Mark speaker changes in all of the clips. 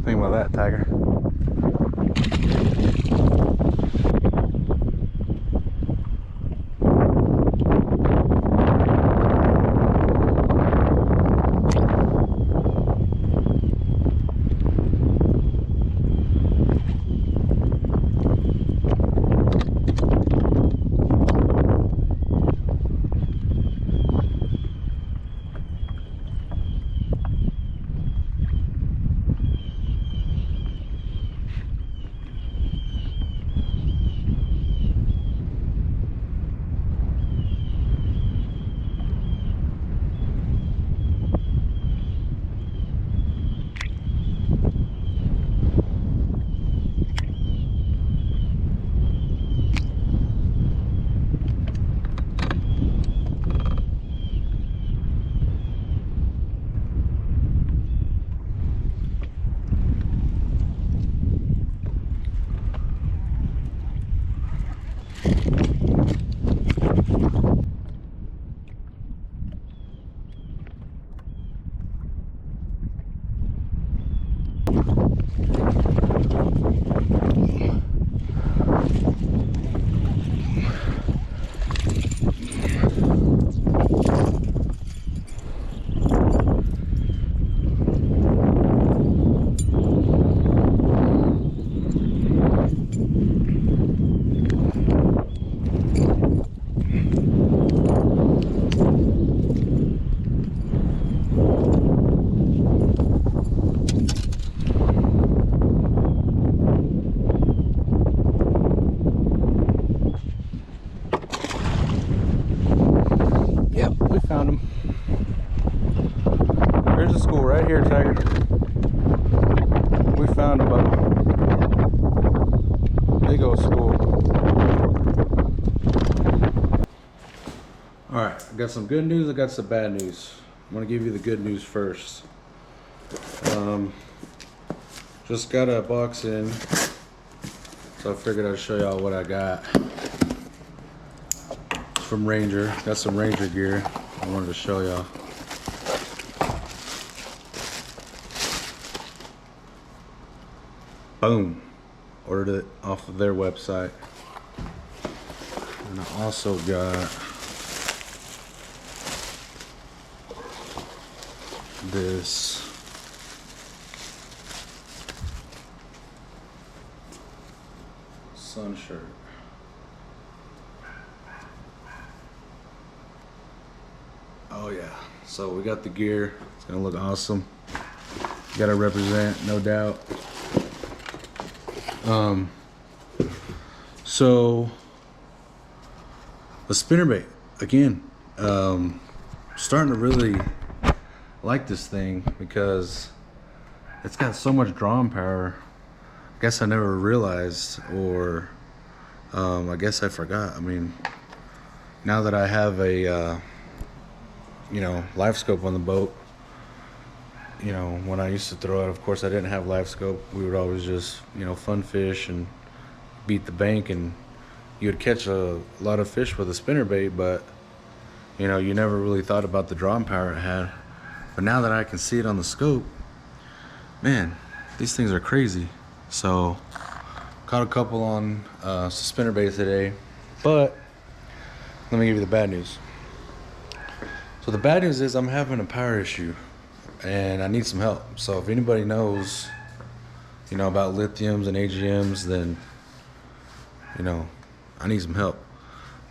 Speaker 1: think about that, Tiger? Yep, we found him. There's a school right here, Tiger. We found him, Bubba. Big old school. Alright, I got some good news, I got some bad news. I'm gonna give you the good news first. Just got a box in, so I figured I'd show y'all what I got. It's from Ranger. Got some Ranger gear I wanted to show y'all. Boom. Ordered it off of their website. And I also got this sun shirt. Oh yeah, so we got the gear. It's gonna look awesome. Gotta represent, no doubt. So the spinnerbait again, starting to really like this thing because it's got so much drawing power. I guess I never realized, or I guess I forgot. I mean, now that I have a live scope on the boat, when I used to throw it, of course I didn't have live scope. We would always just fun fish and beat the bank, and you would catch a lot of fish with a spinnerbait, but you never really thought about the drawing power it had. But now that I can see it on the scope, man, these things are crazy. So caught a couple on some spinnerbaits today, but let me give you the bad news. So the bad news is I'm having a power issue and I need some help. So if anybody knows about lithiums and AGMs, then I need some help.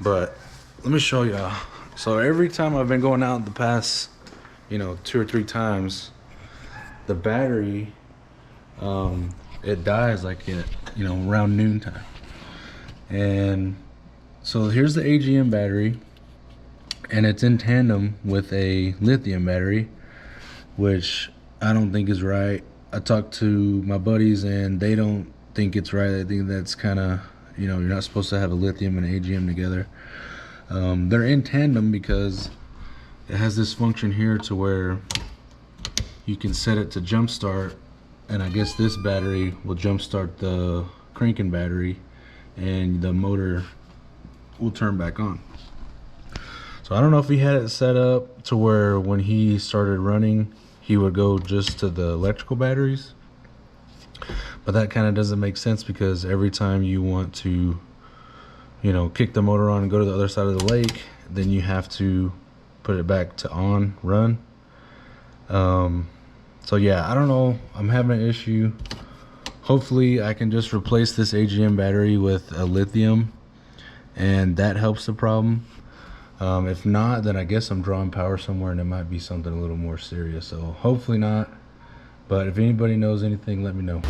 Speaker 1: But let me show y'all. So every time I've been going out the past 2 or 3 times, the battery it dies like at around noontime. And so here's the AGM battery, and it's in tandem with a lithium battery, which I don't think is right. I talked to my buddies and they don't think it's right. I think that's kind of, you're not supposed to have a lithium and AGM together. They're in tandem because it has this function here to where you can set it to jump start, and I guess this battery will jump start the cranking battery and the motor will turn back on. So I don't know if he had it set up to where when he started running he would go just to the electrical batteries, But that kind of doesn't make sense, because every time you want to, you know, kick the motor on and go to the other side of the lake, then you have to put it back to on run. So yeah, I don't know, I'm having an issue. Hopefully I can just replace this AGM battery with a lithium and that helps the problem. If not, then I guess I'm drawing power somewhere and it might be something a little more serious. So hopefully not, but if anybody knows anything, let me know.